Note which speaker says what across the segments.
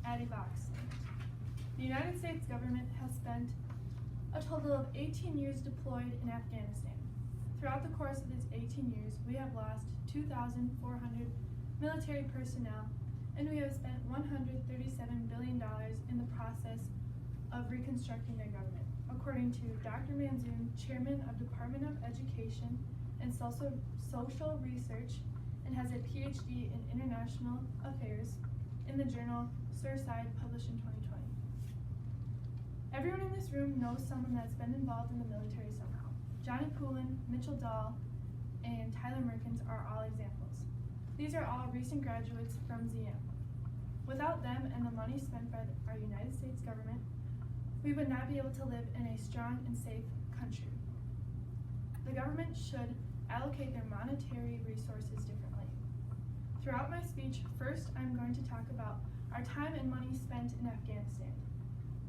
Speaker 1: Addie Voxland. The United States government has spent a total of 18 years deployed in Afghanistan. Throughout the course of these 18 years, we have lost 2,400 military personnel, and we have spent $137 billion in the process of reconstructing their government, according to Dr. Manzoon, Chairman of Department of Education and Social Research, and has a PhD in International Affairs in the journal Surside, published in 2020. Everyone in this room knows someone that's been involved in the military somehow. Johnny Poulin, Mitchell Dahl, and Tyler Merkins are all examples. These are all recent graduates from ZM. Without them and the money spent by our United States government, we would not be able to live in a strong and safe country. The government should allocate their monetary resources differently. Throughout my speech, first I'm going to talk about our time and money spent in Afghanistan.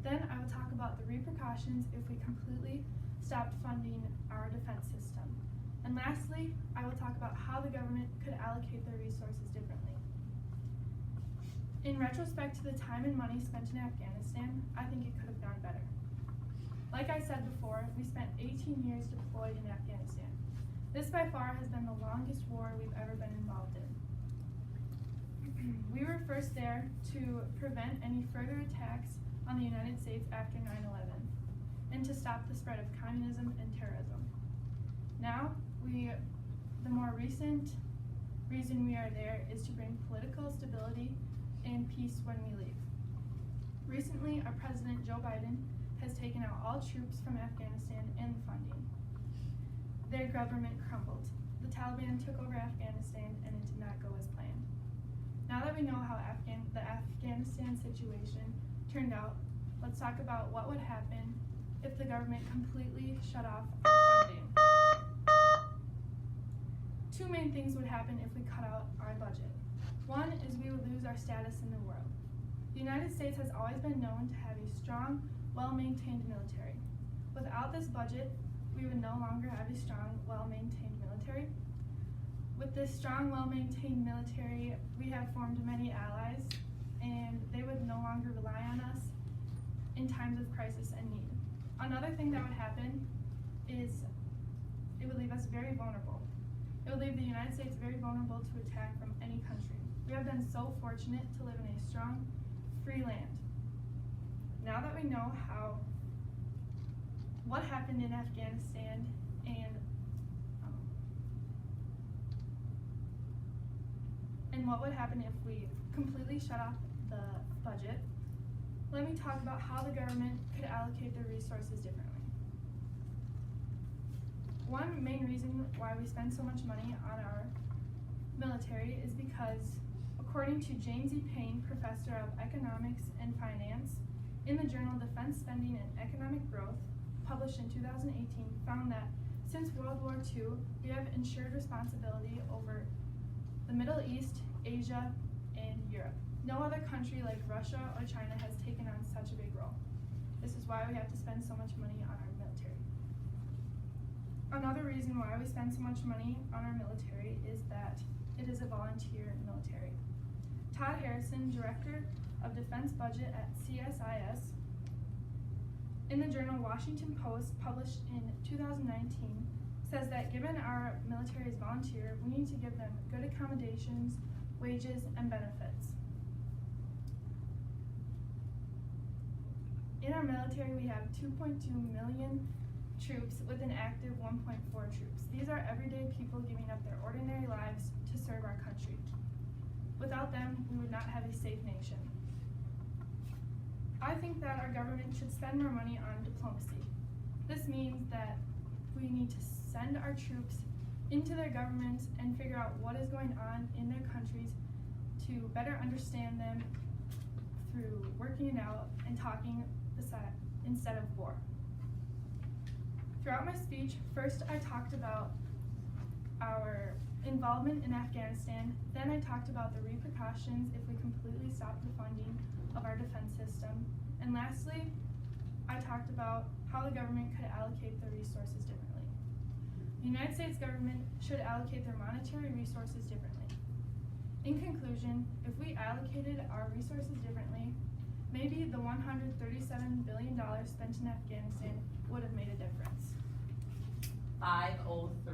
Speaker 1: Then I will talk about the repercussions if we completely stopped funding our defense system. And lastly, I will talk about how the government could allocate their resources differently. In retrospect to the time and money spent in Afghanistan, I think it could have gone better. Like I said before, we spent 18 years deployed in Afghanistan. This by far has been the longest war we've ever been involved in. We were first there to prevent any further attacks on the United States after 9/11 and to stop the spread of communism and terrorism. Now, the more recent reason we are there is to bring political stability and peace when we leave. Recently, our President Joe Biden has taken out all troops from Afghanistan and the funding. Their government crumbled. The Taliban took over Afghanistan and it did not go as planned. Now that we know how the Afghanistan situation turned out, let's talk about what would happen if the government completely shut off our funding. Two main things would happen if we cut out our budget. One is we would lose our status in the world. The United States has always been known to have a strong, well-maintained military. Without this budget, we would no longer have a strong, well-maintained military. With this strong, well-maintained military, we have formed many allies, and they would no longer rely on us in times of crisis and need. Another thing that would happen is it would leave us very vulnerable. It would leave the United States very vulnerable to attack from any country. We have been so fortunate to live in a strong, free land. Now that we know what happened in Afghanistan and what would happen if we completely shut off the budget, let me talk about how the government could allocate their resources differently. One main reason why we spend so much money on our military is because, according to James E. Payne, Professor of Economics and Finance, in the journal Defense Spending and Economic Growth, published in 2018, found that since World War II, we have ensured responsibility over the Middle East, Asia, and Europe. No other country like Russia or China has taken on such a big role. This is why we have to spend so much money on our military. Another reason why we spend so much money on our military is that it is a volunteer military. Todd Harrison, Director of Defense Budget at CSIS, in the journal Washington Post, published in 2019, says that given our military is volunteer, we need to give them good accommodations, wages, and benefits. In our military, we have 2.2 million troops with an active 1.4 troops. These are everyday people giving up their ordinary lives to serve our country. Without them, we would not have a safe nation. I think that our government should spend more money on diplomacy. This means that we need to send our troops into their governments and figure out what is going on in their countries to better understand them through working it out and talking instead of war. Throughout my speech, first I talked about our involvement in Afghanistan, then I talked about the repercussions if we completely stopped the funding of our defense system, and lastly, I talked about how the government could allocate their resources differently. The United States government should allocate their monetary resources differently. In conclusion, if we allocated our resources differently, maybe the $137 billion spent in Afghanistan would have made a difference.
Speaker 2: 503.